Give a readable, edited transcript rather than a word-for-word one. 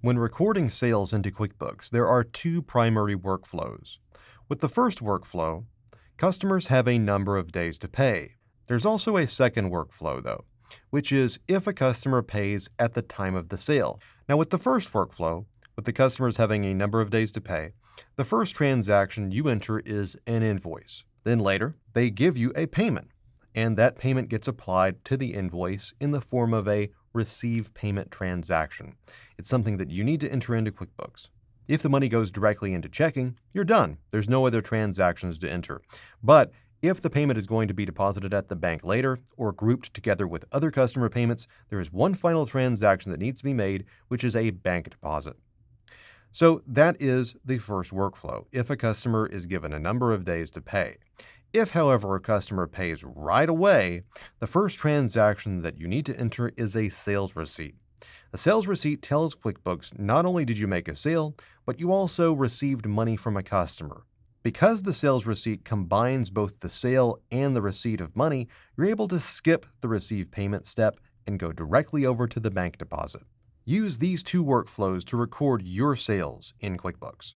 When recording sales into QuickBooks, there are two primary workflows. With the first workflow, customers have a number of days to pay. There's also a second workflow, though, which is if a customer pays at the time of the sale. Now, with the first workflow, with the customers having a number of days to pay, the first transaction you enter is an invoice. Then later, they give you a payment, and that payment gets applied to the invoice in the form of a receive payment transaction. It's something that you need to enter into QuickBooks. If the money goes directly into checking, you're done. There's no other transactions to enter. But if the payment is going to be deposited at the bank later or grouped together with other customer payments, there is one final transaction that needs to be made, which is a bank deposit. So that is the first workflow, if a customer is given a number of days to pay. If, however, a customer pays right away, the first transaction that you need to enter is a sales receipt. A sales receipt tells QuickBooks not only did you make a sale, but you also received money from a customer. Because the sales receipt combines both the sale and the receipt of money, you're able to skip the receive payment step and go directly over to the bank deposit. Use these two workflows to record your sales in QuickBooks.